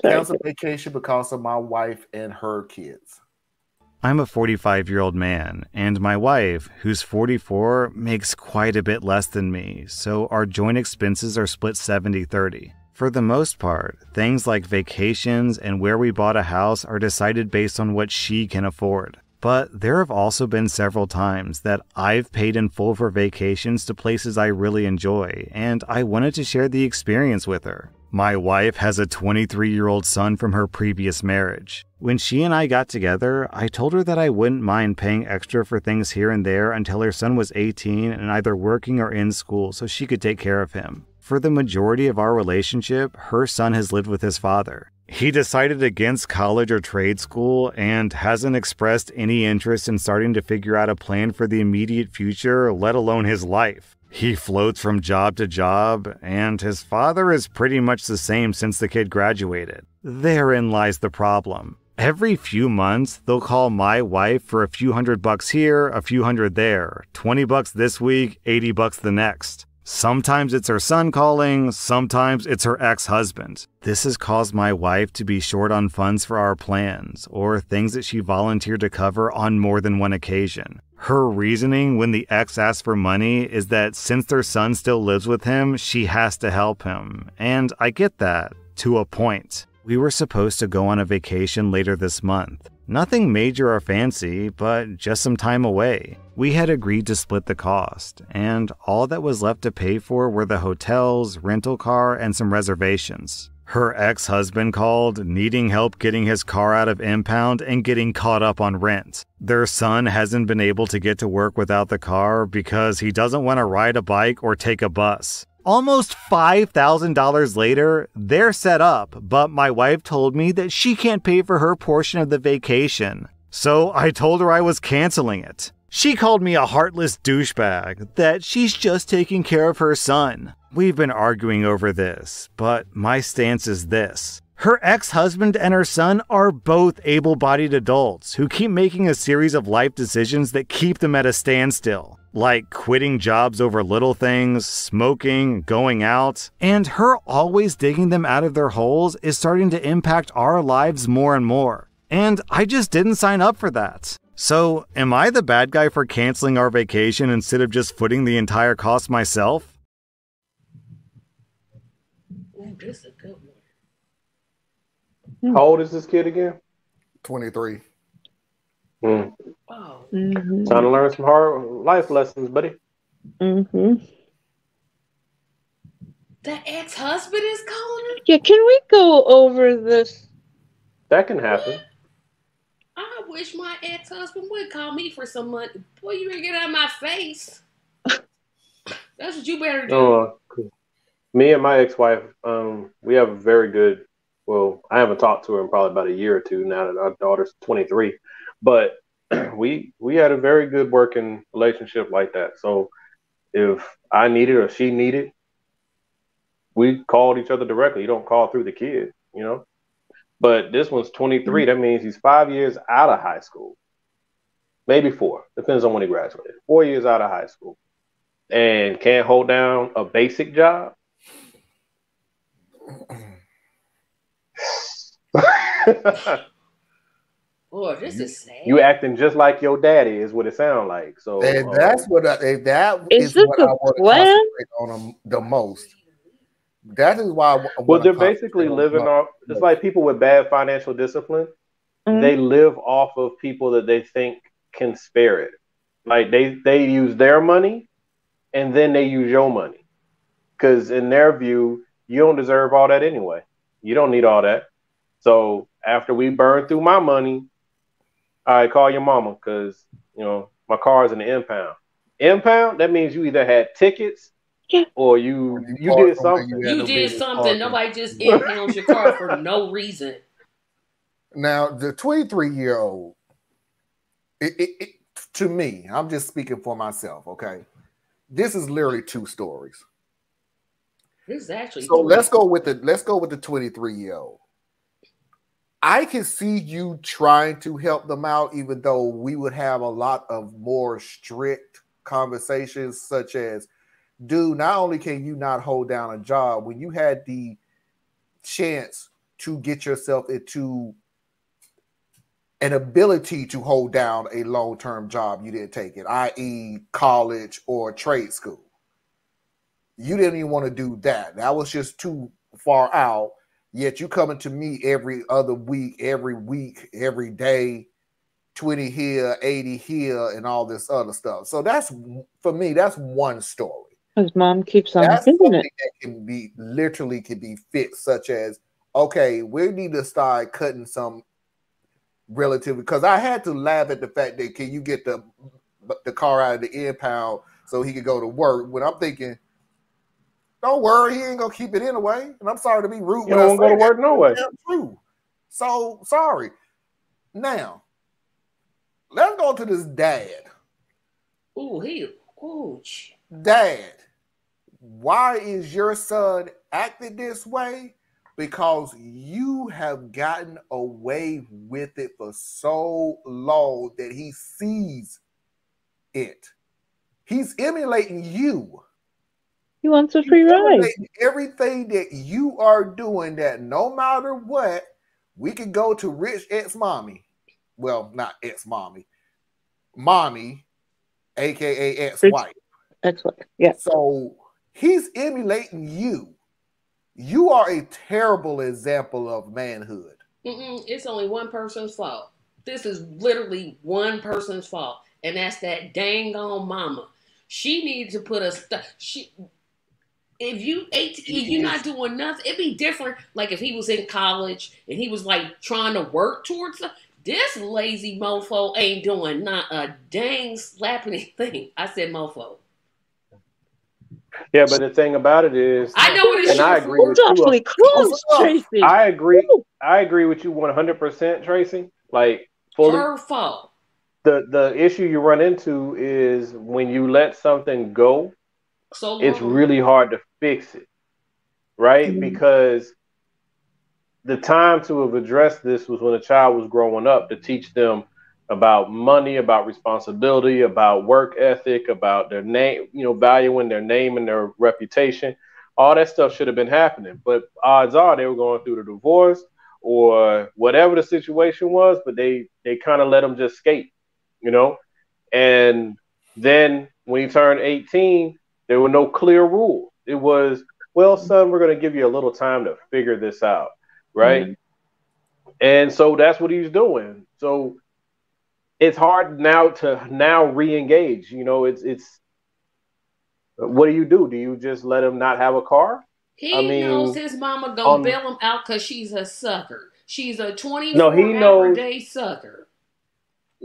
Cancel vacation because of my wife and her kids. I'm a 45-year-old man, and my wife, who's 44, makes quite a bit less than me, so our joint expenses are split 70-30. For the most part, things like vacations and where we bought a house are decided based on what she can afford. But there have also been several times that I've paid in full for vacations to places I really enjoy, and I wanted to share the experience with her. My wife has a 23-year-old son from her previous marriage. When she and I got together, I told her that I wouldn't mind paying extra for things here and there until her son was 18 and either working or in school so she could take care of him. For the majority of our relationship, her son has lived with his father. He decided against college or trade school and hasn't expressed any interest in starting to figure out a plan for the immediate future, let alone his life. He floats from job to job, and his father is pretty much the same since the kid graduated. Therein lies the problem. Every few months, they'll call my wife for a few $100 here, a few hundred there, $20 this week, $80 the next. Sometimes it's her son calling, sometimes it's her ex-husband. This has caused my wife to be short on funds for our plans, or things that she volunteered to cover on more than one occasion. Her reasoning when the ex asks for money is that since their son still lives with him, she has to help him. And I get that, to a point. We were supposed to go on a vacation later this month. Nothing major or fancy, but just some time away. We had agreed to split the cost, and all that was left to pay for were the hotels, rental car, and some reservations. Her ex-husband called, needing help getting his car out of impound and getting caught up on rent. Their son hasn't been able to get to work without the car because he doesn't want to ride a bike or take a bus. Almost $5,000 later, they're set up, but my wife told me that she can't pay for her portion of the vacation. So I told her I was canceling it. She called me a heartless douchebag, that she's just taking care of her son. We've been arguing over this, but my stance is this. Her ex-husband and her son are both able-bodied adults who keep making a series of life decisions that keep them at a standstill. Like quitting jobs over little things, smoking, going out, and her always digging them out of their holes is starting to impact our lives more and more. And I just didn't sign up for that. So, am I the bad guy for canceling our vacation instead of just footing the entire cost myself? Ooh, this is a good one. How old is this kid again? 23. Oh. Mm-hmm. Time to learn some hard life lessons, buddy. Mm-hmm. The ex-husband is calling her? Yeah, can we go over this? That can happen. What? I wish my ex-husband would call me for some money. Boy, you better get out of my face. That's what you better do. Cool. Me and my ex-wife, we have a very good, well, I haven't talked to her in probably about a year or two now that our daughter's 23, but we had a very good working relationship like that. So if I needed or she needed, we called each other directly. You don't call through the kid, you know? But this one's 23. Mm-hmm. That means he's 5 years out of high school. Maybe 4. Depends on when he graduated. 4 years out of high school. And can't hold down a basic job. Boy, this is sad. You acting just like your daddy is what it sounds like. So and that's what that is what I want to concentrate on the most. That is why. Well, they're basically living off. It's like people with bad financial discipline. Mm-hmm. They live off of people that they think can spare it. Like they use their money, and then they use your money, because in their view, you don't deserve all that anyway. You don't need all that. So after we burn through my money, I call your mama because my car is in the impound. Impound, that means you either had tickets. Yeah. Or you did something. You did something. Nobody just impounds your car for no reason. Now, the 23-year-old, to me, I'm just speaking for myself, okay? This is literally 2 stories. This is actually so let's go with the 23-year-old. I can see you trying to help them out, even though we would have a lot of more strict conversations, such as, dude, not only can you not hold down a job, when you had the chance to get yourself into an ability to hold down a long-term job, you didn't take it, i.e. college or trade school. You didn't even want to do that. That was just too far out. Yet you coming to me every other week, every day, 20 here, 80 here, and all this other stuff. So that's, for me, that's one story. His mom keeps on That's doing something it. that can be literally can be fixed, such as, okay, we need to start cutting some relatively, because I had to laugh at the fact that can you get the car out of the impound so he could go to work, when I'm thinking, don't worry, he ain't gonna keep it anyway. And I'm sorry to be rude, You but I don't go to work no way. that's true. So sorry. Now, let's go to this dad. Dad, why is your son acting this way? Because you have gotten away with it for so long that he sees it. He's emulating you. He wants a He's free ride. emulating everything that you are doing, that no matter what, we can go to rich ex-mommy. Well, not ex-mommy. Mommy, a.k.a. ex-wife. Ex-wife, yeah. So he's emulating you. You are a terrible example of manhood. It's only one person's fault. This is literally one person's fault, and that's that dang on mama. She needs to put if you're not doing nothing, it'd be different. Like if he was in college and he was like trying to work towards it. This lazy mofo ain't doing not a dang slapping thing. I said mofo. Yeah, but the thing about it is, I know what it's and I agree with awfully close, Tracy. I agree with you 100%, Tracy. Like fully. Her fault. The issue you run into is when you let something go, so it's really hard to fix it, right? Mm-hmm. Because the time to have addressed this was when a child was growing up, to teach them about money, about responsibility, about work ethic, about their name, valuing their name and their reputation. All that stuff should have been happening. But odds are they were going through the divorce or whatever the situation was, but they kind of let them just skate, And then when he turned 18, there were no clear rules. It was, well, son, we're going to give you a little time to figure this out, right? Mm-hmm. And so that's what he's doing. So it's hard now to re-engage. It's what do? Do you just let him not have a car? He knows his mama gonna bail him out because she's a sucker. She's a 24-hour-a-day sucker.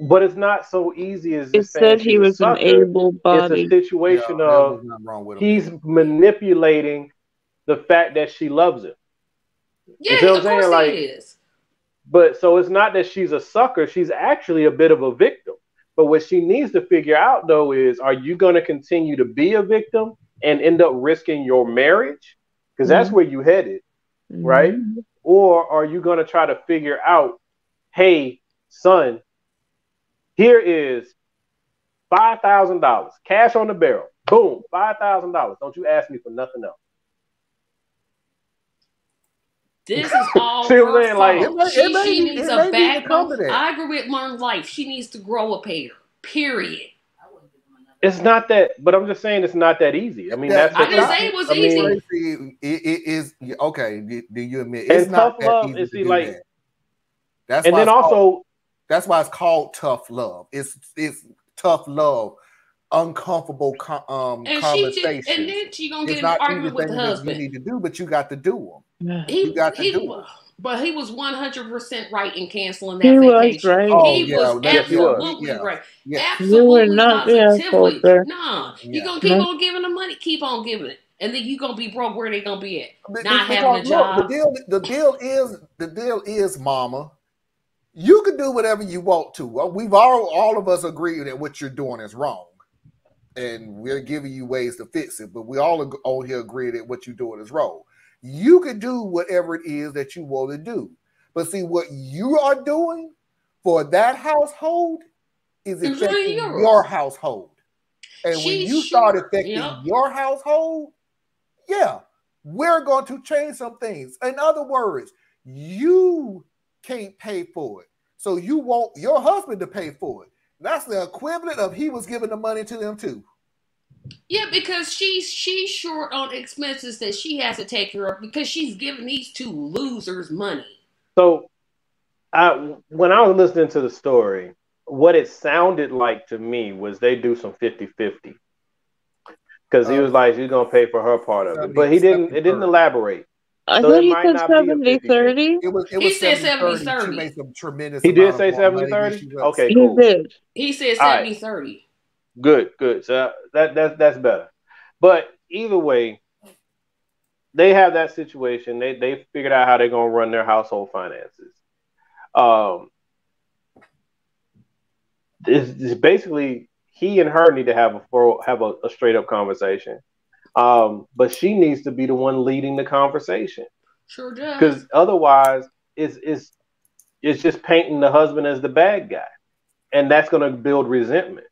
But it's not so easy as it said he was an able-bodied. It's a situation of he's manipulating the fact that she loves him. Yeah, of course he is. But so it's not that she's a sucker. She's actually a bit of a victim. But what she needs to figure out, though, is, are you going to continue to be a victim and end up risking your marriage? Because that's where you headed, right? Or are you going to try to figure out, hey, son, here is $5,000, cash on the barrel. Boom, $5,000. Don't you ask me for nothing else. This is all her fault. She needs a backbone. I agree with Learn Life. She needs to grow a pair. Period. It's not that, but I'm just saying it's not that easy. I mean, I didn't say it was easy. It is okay. Do you admit it's not that easy to do that? That's why it's called tough love. It's tough love. Uncomfortable conversations. And then she gonna get in an argument with the husband. You need to do, but you got to do them. But he was 100% right in canceling that vacation. Right. He was absolutely right. Yeah. Absolutely, positively. Nah, you gonna keep on giving them money, keep on giving it, and then you gonna be broke. Where they gonna be at? Not having a job. The deal is, Mama. You can do whatever you want to. We've all of us agree that what you're doing is wrong. And we're giving you ways to fix it, but we all on here agree that what you're doing is wrong. You can do whatever it is that you want to do. But see, what you are doing for that household is affecting your household. And when you start affecting your household, we're going to change some things. In other words, you can't pay for it. So you want your husband to pay for it. That's the equivalent of he was giving the money to them too. Yeah, because she's short on expenses that she has to take care of because she's giving these two losers money. So, when I was listening to the story, what it sounded like to me was they do some 50-50. Because he was like, she's going to pay for her part of it. But it didn't elaborate. I So thought it he might said not be a 70-30. It was He said 70-30. 70-30. She made some tremendous. He did amount say of more money than 70-30? she was. Okay, He cool. did. He said All right. 70-30. Good. So that's better. But either way, they have that situation. They figured out how they're going to run their household finances. It's basically he and her need to have a straight up conversation. But she needs to be the one leading the conversation. Sure does. Because otherwise, it's just painting the husband as the bad guy, and that's going to build resentment.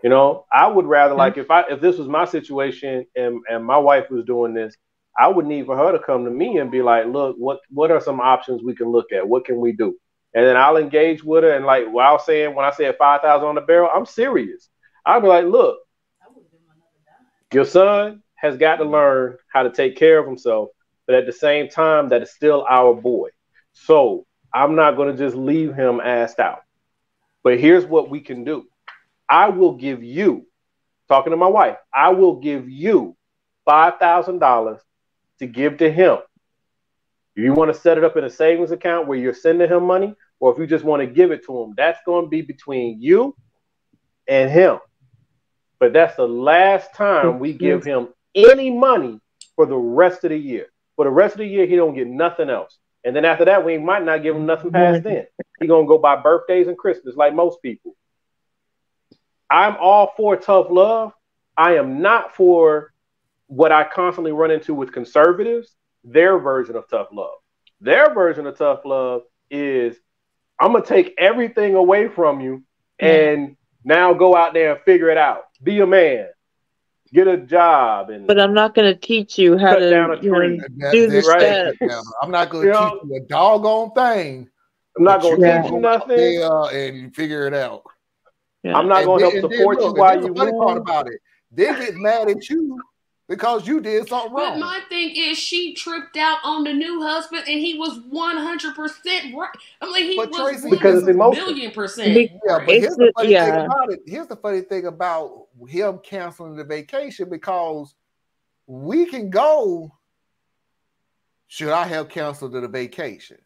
You know, I would rather like if this was my situation and my wife was doing this, I would need for her to come to me and be like, look, what are some options we can look at? What can we do? And then I'll engage with her. And like when I said 5,000 on the barrel, I'm serious. I'll be like, look, your son has got to learn how to take care of himself, but at the same time, that is still our boy. So I'm not going to just leave him assed out. But here's what we can do. I will give you, talking to my wife, I will give you $5,000 to give to him. If you want to set it up in a savings account where you're sending him money, or if you just want to give it to him, that's going to be between you and him. But that's the last time we give him any money for the rest of the year. For the rest of the year, he don't get nothing else. And then after that, we might not give him nothing past then. He's going to go by birthdays and Christmas like most people. I'm all for tough love. I am not for what I constantly run into with conservatives, their version of tough love. Their version of tough love is, I'm going to take everything away from you and now go out there and figure it out. Be a man. Get a job. But I'm not going to teach you how to down a tree. do the steps. I'm not going to teach you a doggone thing. I'm not going to teach you nothing. And figure it out. Yeah. I'm not going to help support you while you funny part move. about it. They get mad at you because you did something wrong. But my thing is, she tripped out on the new husband, and he was 100% right. I'm like, he But was Tracy, because it's emotion. 1,000,000%. Yeah, but here's the funny thing about it. Here's the funny thing about him canceling the vacation, because we can go, should I have canceled the vacation?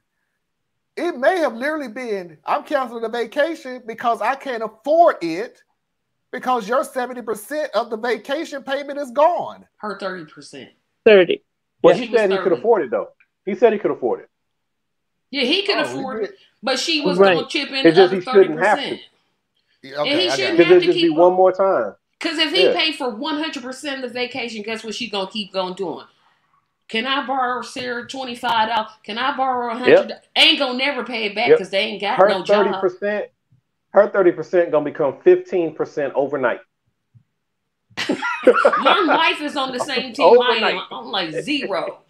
It may have literally been, I'm canceling the vacation because I can't afford it, because your 70% of the vacation payment is gone. Her 30%. 30. Well, Yeah, he said he could afford it, though. He said he could afford it. Yeah, he could afford it, but she was Right. going to chip in It's the just other he shouldn't 30%. have to. Yeah, okay, And he I got shouldn't it. Because have it'll to just be keep one more time. Because if he Yeah. paid for 100% of the vacation, guess what she going to keep going doing? Can I borrow Sarah $25? Can I borrow $100? Yep. Ain't going to never pay it back Yep. because they ain't got Her no job. 30%, her 30% gonna become 15% overnight. Your wife is on the same team I am. Overnight. I'm like 0.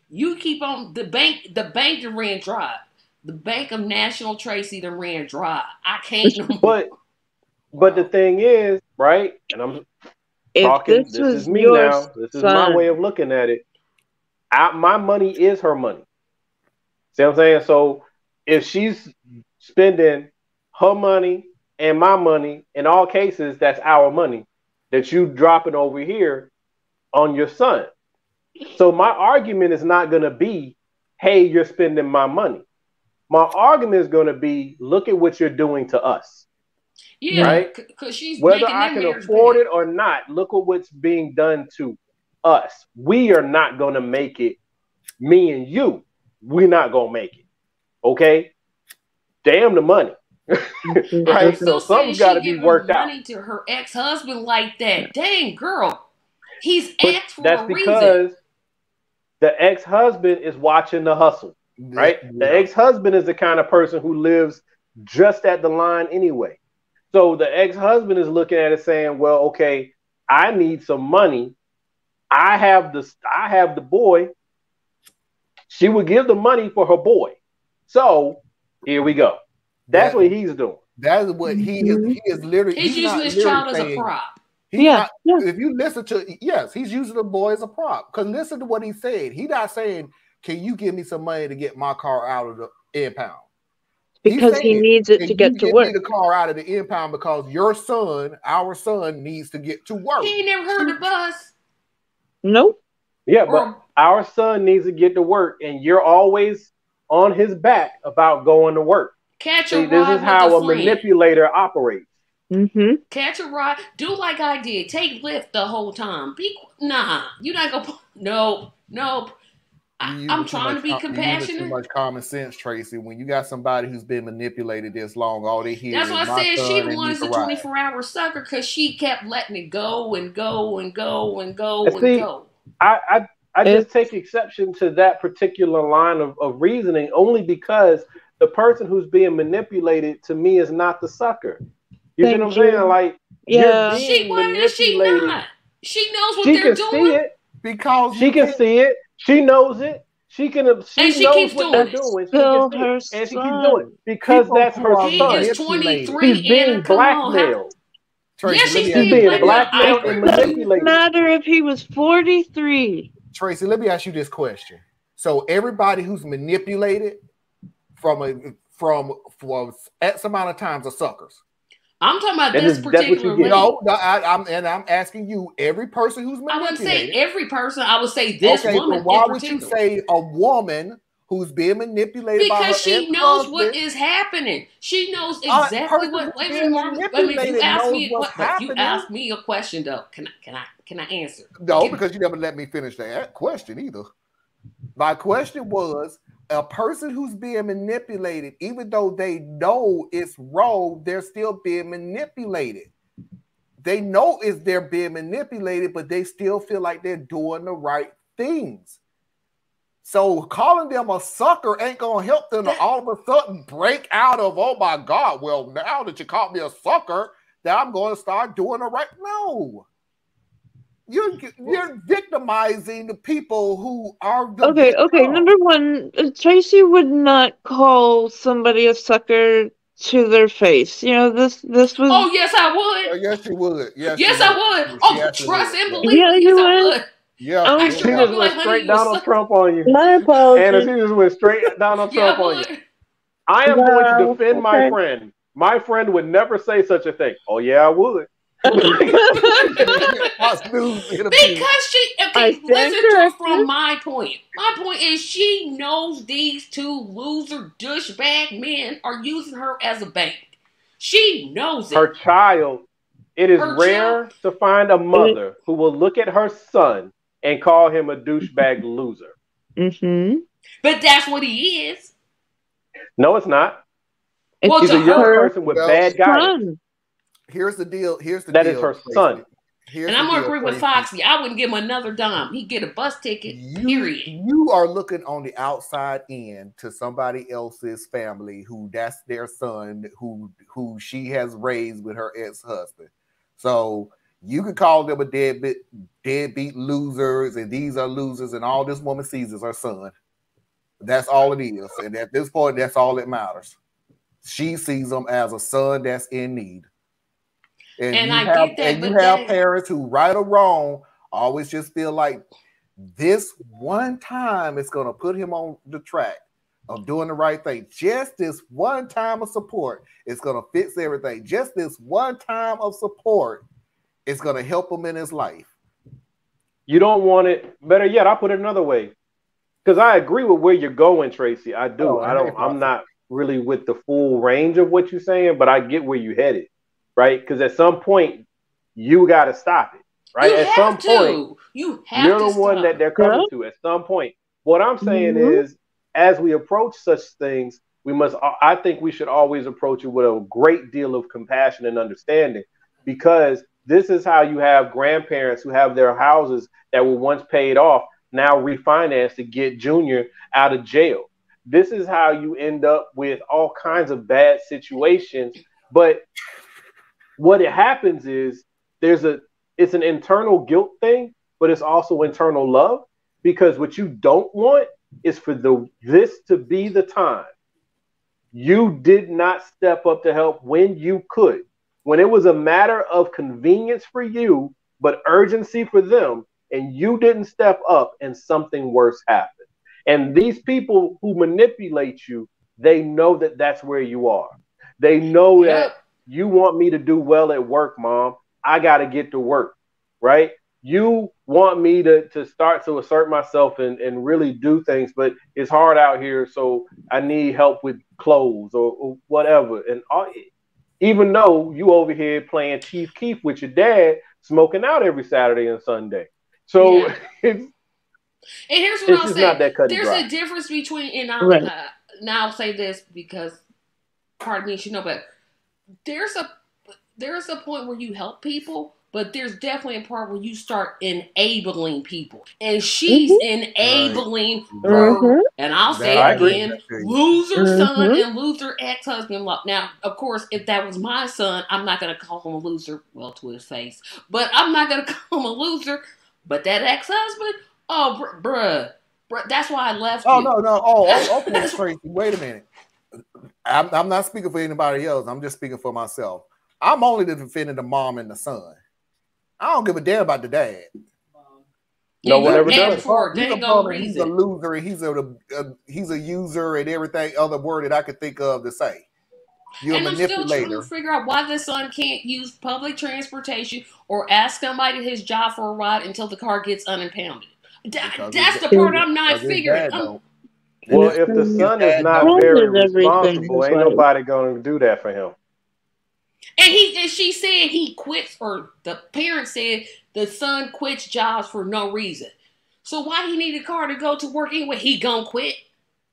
You keep on the bank that ran dry. The Bank of National Tracy that ran dry. I can't no more. But the thing is, right? And I'm If talking. this This was is me your now. This is my son, way of looking at it. My money is her money. See what I'm saying? So if she's spending her money and my money, in all cases, that's our money that you dropping over here on your son. So my argument is not going to be, hey, you're spending my money. My argument is going to be, look at what you're doing to us. Yeah, right? Because she's Whether making I them can marriage afford bad. it or not, look at what's being done to us. We are not going to make it. Me and you, we're not going to make it. Okay? Damn the money. Right? So something's got to be worked out. Money to her ex-husband like that. Dang, girl. He's But asked for that's a because reason. the ex-husband is watching the hustle, right? Yeah. The ex-husband is the kind of person who lives just at the line anyway. So the ex-husband is looking at it saying, well, okay, I need some money. I have the boy. she would give the money for her boy. So here we go. That's what he's doing. That is what he is. He is literally. He's using his child as a prop. If you listen to, he's using the boy as a prop. Because listen to what he said. He's not saying, "Can you give me some money to get my car out of the impound?" Because he needs it to get to work. Me the car out of the impound because our son, needs to get to work. He ain't never heard of us. Nope. Yeah, but our son needs to get to work, and you're always on his back about going to work. Catch a ride. This is how a manipulator operates. Mm-hmm. Catch a ride. Do like I did. Take Lyft the whole time. You're not gonna. Nope. I'm trying to be compassionate. Too much common sense, Tracy. When you got somebody who's been manipulated this long, all they hear. That's why I said she the one is a 24-hour sucker because she kept letting it go and go and go and go and go. I just take exception to that particular line of reasoning only because the person who's being manipulated to me is not the sucker. You see what I'm saying? Like, yeah, she not. She knows what they're doing. See it because she can see it. She knows it. She knows what they're doing. She keeps doing it because that's her son. He is 23 He's being blackmailed. Yes, she's being blackmailed and manipulated. It doesn't matter if he was 43. Tracy, let me ask you this question. So everybody who's manipulated from X amount of times are suckers. I'm talking about this particular lady. I'm asking you, every person who's manipulated. I wouldn't say every person. I would say this woman. So why would you say a woman who's being manipulated by her because she knows what is happening. She knows exactly what. Wait a minute, you asked me a question though. Can I answer? No, because you never let me finish that question either. My question was, a person who's being manipulated, even though they know it's wrong, they're still being manipulated. They know they're being manipulated, but they still feel like they're doing the right things. So calling them a sucker ain't going to help them to all of a sudden break out of, oh my God, well, now that you called me a sucker, that I'm going to start doing the right. No. You're victimizing the people who are okay. Number one, Tracy would not call somebody a sucker to their face. You know, this was. Oh yes, I would. Yes, you would. Yes, I would. Oh, trust and believe. Yeah, you would. Yeah, she just went straight Donald Trump on you. My apologies. Anna, she just went straight Donald Trump on you. I am going to defend my friend. My friend would never say such a thing. Oh yeah, I would. Because listen from my point. My point is she knows these two loser douchebag men are using her as a bank. She knows it. Her child. It is rare to find a mother who will look at her son and call him a douchebag loser. Mm-hmm. But that's what he is. No, it's not. Well, he's a young person with bad guidance. Here's the deal. That is her son. And I'm going to agree with Foxy. I wouldn't give him another dime. He'd get a bus ticket, period. You are looking on the outside in to somebody else's family who that's their son who she has raised with her ex-husband. So you can call them a deadbeat losers, and these are losers, and all this woman sees is her son. That's all it is. And at this point, that's all that matters. She sees him as a son that's in need. And you have parents who, right or wrong, always just feel like this one time it's going to put him on the track of doing the right thing. Just this one time of support is going to fix everything. Just this one time of support is going to help him in his life. You don't want it. Better yet, I'll put it another way. Because I agree with where you're going, Tracy. I do. I'm not really with the full range of what you're saying, but I get where you're headed. Right? Because at some point, you got to stop it. Right? At some point, you're the one that they're coming to. At some point, what I'm saying is, as we approach such things, I think we should always approach it with a great deal of compassion and understanding, because this is how you have grandparents who have their houses that were once paid off now refinanced to get Junior out of jail. This is how you end up with all kinds of bad situations. But what happens is it's an internal guilt thing, but it's also internal love, because what you don't want is for this to be the time you did not step up to help when you could. When it was a matter of convenience for you, but urgency for them, and you didn't step up and something worse happened. And these people who manipulate you, they know that that's where you are. They know that you want me to do well at work, Mom. I got to get to work, right? You want me to start to assert myself and really do things, but it's hard out here, so I need help with clothes or whatever. And even though you over here playing Chief Keef with your dad, smoking out every Saturday and Sunday. So and here's what I'll say. Not that cut There's dry. a difference between, and now I'll say this because part of me should know, but there's a point where you help people, but there's definitely a part where you start enabling people. And she's enabling her, and I'll say it again, loser son and loser ex-husband. Now, of course, if that was my son, I'm not going to call him a loser, well, to his face, but I'm not going to call him a loser. But that ex-husband, bruh, that's why I left you. No. Okay, Tracy, wait a minute. I'm not speaking for anybody else. I'm just speaking for myself. I'm only defending the mom and the son. I don't give a damn about the dad. No one ever does. He's a loser, and he's a user and everything other word that I could think of to say. You're a manipulator. I'm still trying to figure out why the son can't use public transportation or ask somebody at his job for a ride until the car gets unimpounded. That's the part I'm not figuring. Well, if the son is not very responsible, ain't nobody going to do that for him. And she said he quits, or the parent said the son quits jobs for no reason. So why he need a car to go to work anyway? He gonna quit?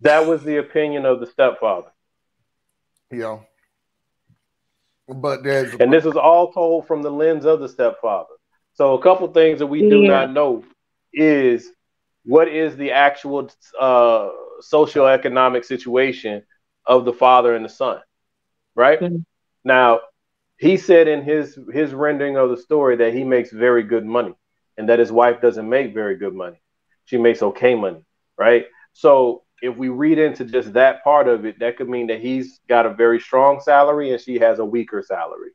That was the opinion of the stepfather. Yeah. And this is all told from the lens of the stepfather. So a couple things that we do not know is what is the actual socioeconomic situation of the father and the son, right? Now, he said in his rendering of the story that he makes very good money and that his wife doesn't make very good money. She makes okay money, right? So if we read into just that part of it, that could mean that he's got a very strong salary and she has a weaker salary.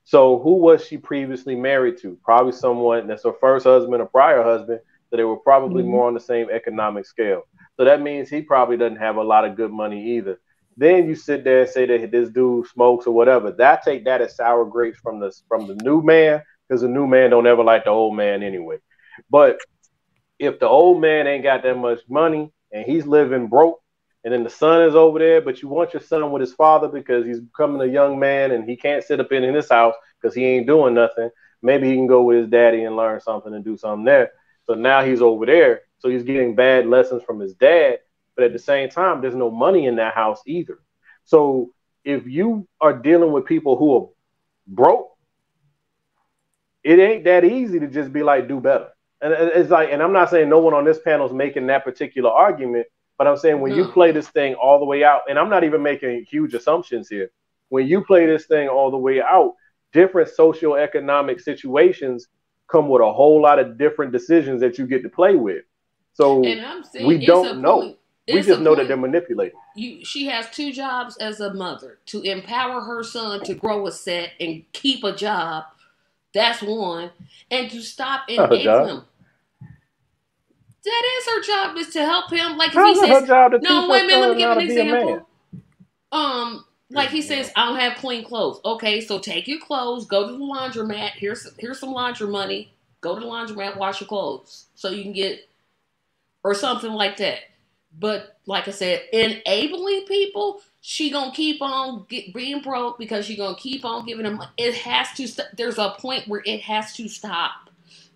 So who was she previously married to? Probably someone that's her first husband or prior husband, so they were probably more on the same economic scale. So that means he probably doesn't have a lot of good money either. Then you sit there and say that this dude smokes or whatever. Take that as sour grapes from the new man, because the new man don't ever like the old man anyway. But if the old man ain't got that much money and he's living broke, and then the son is over there, but you want your son with his father because he's becoming a young man and he can't sit up in his house because he ain't doing nothing. Maybe he can go with his daddy and learn something and do something there. So now he's over there. So he's getting bad lessons from his dad. But at the same time, there's no money in that house either. So if you are dealing with people who are broke, it ain't that easy to just be like, do better. And it's like, and I'm not saying no one on this panel is making that particular argument, but I'm saying when you play this thing all the way out, and I'm not even making huge assumptions here. When you play this thing all the way out, different socioeconomic situations come with a whole lot of different decisions that you get to play with. So we don't know. We just know that they're manipulating. She has two jobs as a mother: to empower her son to grow a set and keep a job. That's one. And to stop enabling him. That is her job, is to help him. Like if he says, no, wait a minute, let me give an example. Like he says, I don't have clean clothes. Okay, so take your clothes, go to the laundromat. Here's some laundry money. Go to the laundromat, wash your clothes so you can get, or something like that. But like I said, enabling people, she gonna keep on being broke because she gonna keep on giving them. It has to. There's a point where it has to stop.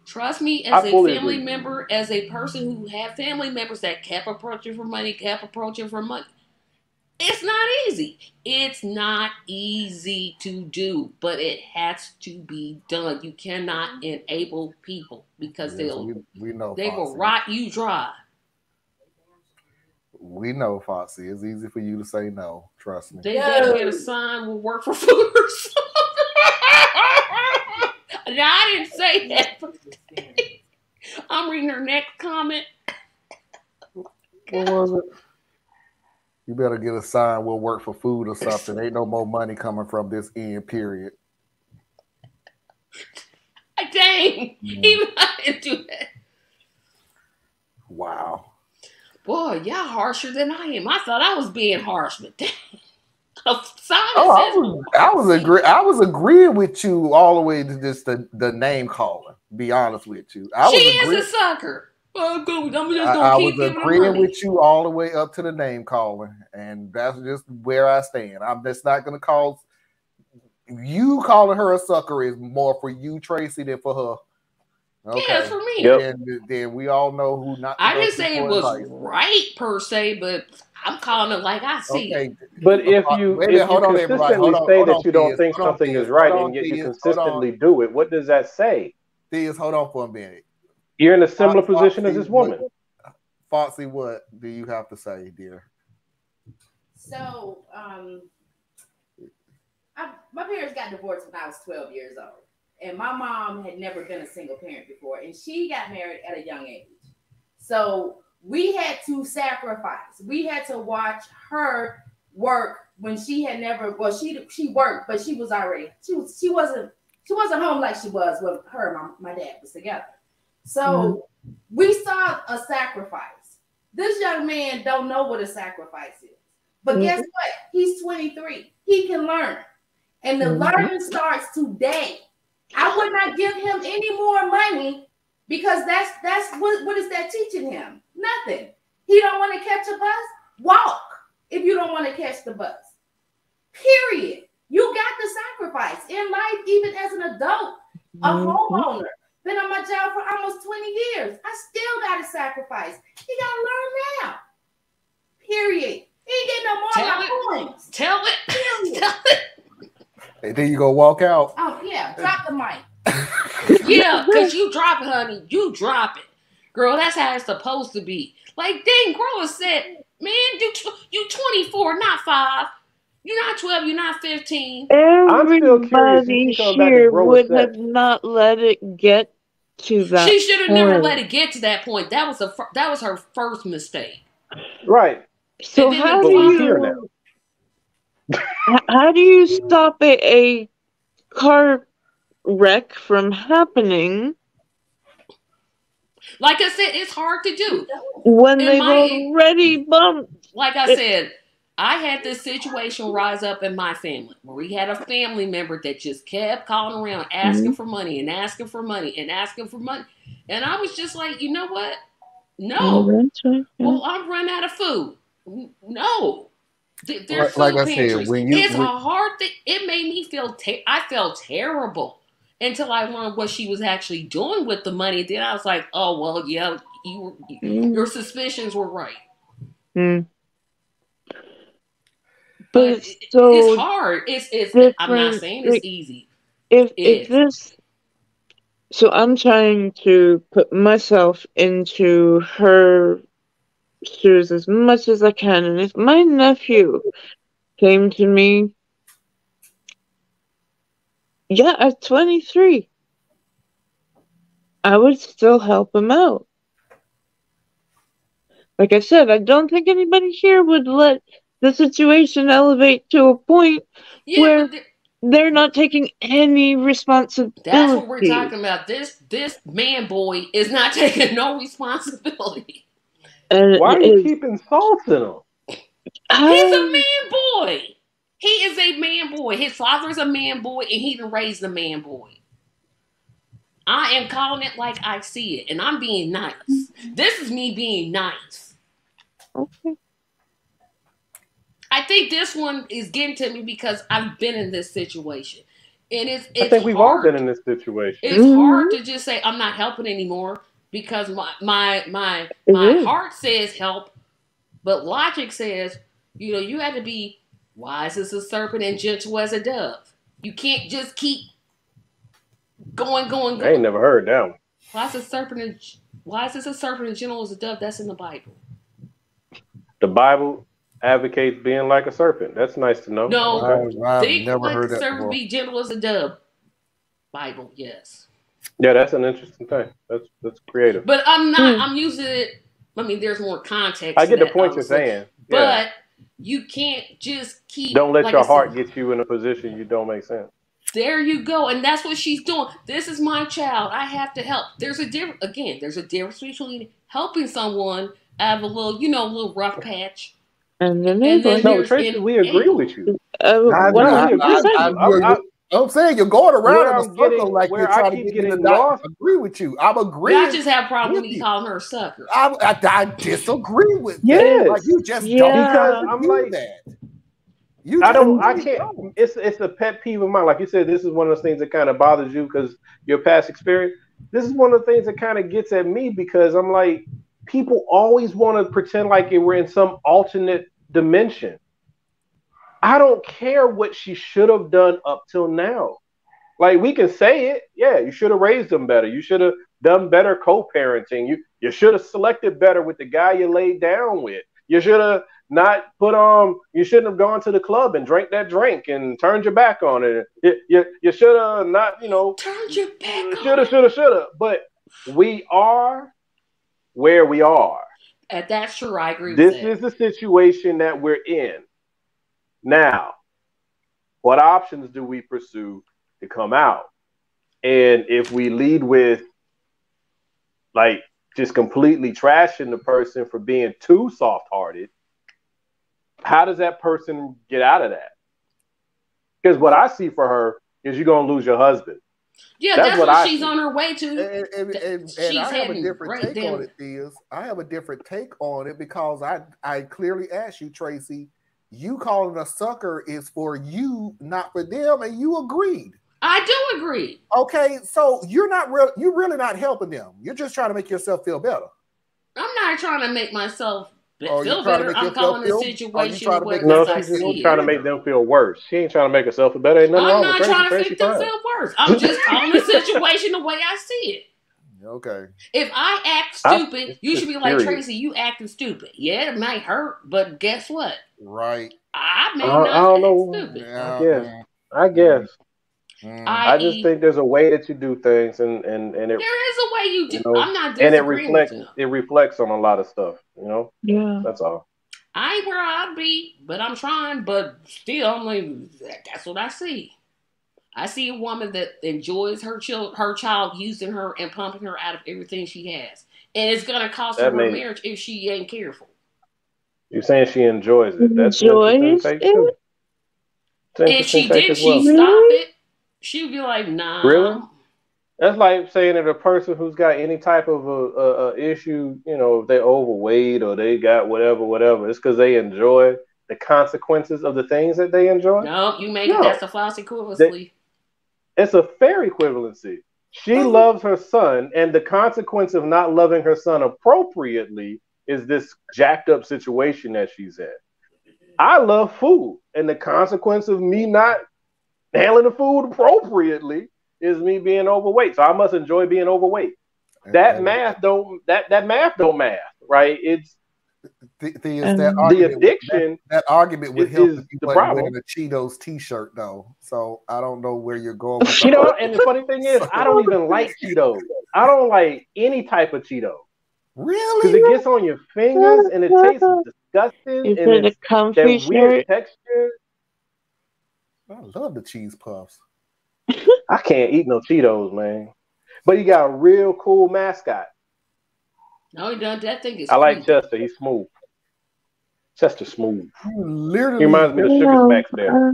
Trust me, as a family member, as a person who had family members that kept approaching for money. It's not easy. It's not easy to do, but it has to be done. You cannot enable people because they will rot you dry. We know, Foxy. It's easy for you to say no. Trust me. They better get a sign will work for food or something. Now, I didn't say that. I'm reading her next comment. What was it? You better get a sign. We'll work for food or something. Ain't no more money coming from this end. Period. Dang, even I didn't do that. Wow. Boy, y'all harsher than I am. I thought I was being harsh, but dang. I was agreeing with you all the way to just the name calling. Be honest with you, she is a sucker. I'm just gonna keep giving her money. I was agreeing with you all the way up to the name calling, and that's just where I stand. I'm just not gonna call you calling her a sucker is more for you, Tracy, than for her. Okay. Yeah, it's for me. Yep. Then we all know who not. I didn't say it was right per se, but I'm calling it like I see it. But if you consistently say that you don't think something is right and yet you consistently do it, what does that say? Hold on for a minute. You're in a similar position as this woman. Foxy, what do you have to say, dear? So, my parents got divorced when I was 12 years old. And my mom had never been a single parent before. And she got married at a young age. So we had to sacrifice. We had to watch her work when she had never, well, she worked, but she was already, she wasn't home like she was when her and my dad was together. So we saw a sacrifice. This young man don't know what a sacrifice is. But guess what? He's 23. He can learn. And the learning starts today. I would not give him any more money because that's what is that teaching him? Nothing. He don't want to catch a bus? Walk if you don't want to catch the bus. Period. You got to sacrifice in life, even as an adult, a homeowner. Been on my job for almost 20 years. I still got to sacrifice. He got to learn now. Period. He ain't getting no more of my points. Tell it. Period. Tell it. And then you go walk out. Oh, yeah. Drop the mic. Yeah, because you drop it, honey. You drop it. Girl, that's how it's supposed to be. Like, dang, Grower said, man, you 24, not 5. You're not 12, you're not 15. Everybody here would have not let it get to that She should have never let it get to that point. That was her first mistake. Right. So how do you stop a car wreck from happening? Like I said, it's hard to do. When they've already bumped. Like I said, I had this situation rise up in my family where we had a family member that just kept calling around asking for money and asking for money and asking for money. And I was just like, you know what? No. Well, I'm running out of food. No. There's food pantries. It's a hard thing. It made me feel, I felt terrible until I learned what she was actually doing with the money. Then I was like, oh, well, yeah, your suspicions were right. But it's hard. I'm not saying it's easy. If this, so I'm trying to put myself into her shoes as much as I can, and if my nephew came to me, at 23, I would still help him out. Like I said, I don't think anybody here would let the situation elevate to a point where they're not taking any responsibility. That's what we're talking about. This man boy is not taking no responsibility. Why do you keep insulting him? He's a man boy. He is a man boy. His father is a man boy, and he done raised a man boy. I am calling it like I see it, and I'm being nice. This is me being nice. Okay. I think this one is getting to me because I've been in this situation. And it's I think we've all been in this situation. It's hard to just say I'm not helping anymore because my heart says help, but logic says, you have to be wise as a serpent and gentle as a dove. You can't just keep going. I ain't never heard that one. Wise as a serpent and gentle as a dove. That's in the Bible. The Bible advocates being like a serpent. That's nice to know. No, I've never heard that serpent before. be gentle as a dove. Bible, yes. Yeah, that's an interesting thing. That's creative. But I'm not. I'm using it I mean, there's more context. I get to the that, point you're obviously. saying. But you can't just keep. Don't let like your I heart said, get you in a position you don't make sense. There you go, and that's what she's doing. This is my child. I have to help. There's a difference. Again, there's a difference between helping someone out of a little, a little rough patch, And then and then No, there's Tracy, we agree with you. I, No, we agree with 100%. you. I'm saying you're going around in a circle like you're where I trying to keep get me to getting not lost. agree with you. I'm agreeing. I just have a problem with with me you. calling her a sucker. I disagree with Yes. that. Like you just Yeah. don't Because have to I'm do like- that. You I just can't. don't. It's a pet peeve of mine. Like you said, this is one of those things that kind of bothers you because your past experience. This is one of the things that kind of gets at me because I'm like, people always want to pretend like we're in some alternate dimension. I don't care what she should have done up till now. Like we can say it, yeah, you should have raised them better. You should have done better co-parenting. You should have selected better with the guy you laid down with. You should have not put you shouldn't have gone to the club and drank that drink and turned your back on it. You should have not, Turned your back on it. should have. But we are where we are. That's true. I agree with This that. is the situation that we're in. Now, what options do we pursue to come out? And if we lead with like just completely trashing the person for being too soft-hearted, how does that person get out of that? Because what I see for her is you're going to lose your husband. Yeah, That's what what I she's see. on her way to. And She's I have a heading different right take there. on it, Theus. I have a different take on it because I clearly asked you, Tracy, you calling a sucker is for you, not for them, and you agreed. I do agree. Okay, so you're really not helping them. You're just trying to make yourself feel better. I'm not trying to make myself Oh, you feel trying to better. make I'm yourself calling the feel- situation trying to where make No, I she's see just trying to it. make them feel worse. She ain't trying to make herself feel better. Ain't nothing I'm wrong not with trying to Tracy. make them Fine. feel worse. I'm just calling the situation the way I see it. Okay. If I act I- stupid, it's you just should be like, period. Tracy, you acting stupid. Yeah, it might hurt, but guess what? Right. I may I not don't act know. stupid. Yeah. I guess. Mm. I just think there's a way that you do things, and it there is a way you do. you know, I'm not and it disagreeing with reflects you. on a lot of stuff. Yeah. That's all. I ain't where I'd be, but I'm trying. But still, I'm like, that's what I see. I see a woman that enjoys her child using her and pumping her out of everything she has, and it's gonna cost her her marriage if she ain't careful. You're saying she enjoys it. That's an Enjoys interesting take too. It's an And she interesting take did. as She well. stop it. She'd be like, "Nah." Really? That's like saying that a person who's got any type of a issue, if they're overweight or they got whatever, it's because they enjoy the consequences of the things that they enjoy. No, you make it. No. That's a false equivalency. It's a fair equivalency. She loves her son, and the consequence of not loving her son appropriately is this jacked up situation that she's in. I love food, and the consequence of me not handling the food appropriately is me being overweight. So I must enjoy being overweight. That math don't math, right? It's the addiction. That argument would help if you the wasn't problem. wearing a Cheetos T-shirt, though. So I don't know where you're going. With And the funny thing is, I don't even like Cheetos. I don't like any type of Cheeto. Really? Because it gets on your fingers and it tastes disgusting Is and it a it's comfy that weird shirt? texture. I love the cheese puffs. I can't eat no Cheetos, man. But you got a real cool mascot. No, he done. That thing is. I like creepy. Chester. He's smooth. Chester smooth. You literally, He reminds me of Sugar Smacks there.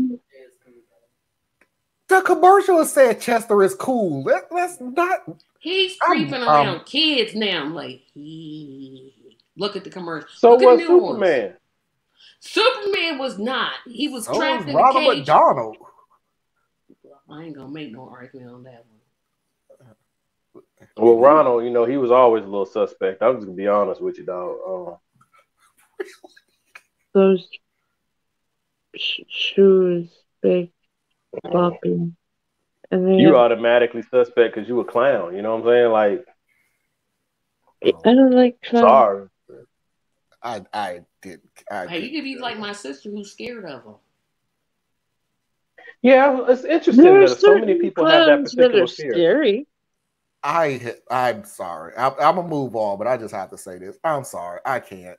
the commercial said Chester is cool. That's not. He's creeping around kids now. I'm like, look at the commercial. So look was at the new ones. Superman. Superman was not. He was So trapped was in a Robert cage. McDonald. I ain't gonna make no argument on that one. Well, Ronald, he was always a little suspect. I'm just gonna be honest with you, dog. Those shoes, big, floppy. And they You automatically suspect because you a clown. You know what I'm saying? Like, I don't like clowns. sorry. I didn't. Hey, you could be like my sister who's scared of him. Yeah, it's interesting There are that so many certain people have that clowns that particular are fear. scary. I'm sorry. I'm gonna move on, but I just have to say this. I'm sorry. I can't.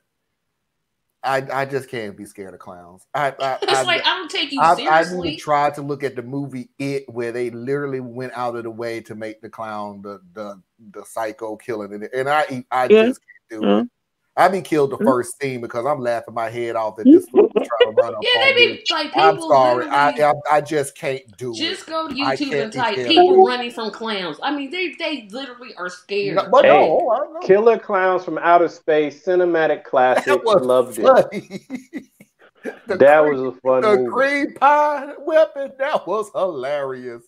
I just can't be scared of clowns. It's like I don't take you I seriously. even tried to look at the movie It, where they literally went out of the way to make the clown the psycho killing it, and I just can't do it. I be killed the first scene because I'm laughing my head off that this fool was trying to run up Yeah, on they be me. like people. I'm sorry. literally- I just can't do it. Just go to I YouTube can't and be type scared. people running from clowns. I mean, they literally are scared. No, but Hey, no, I know. Killer Clowns from Outer Space, cinematic classic. That was Loved it. funny. That was a fun The movie. cream pie weapon, that was hilarious.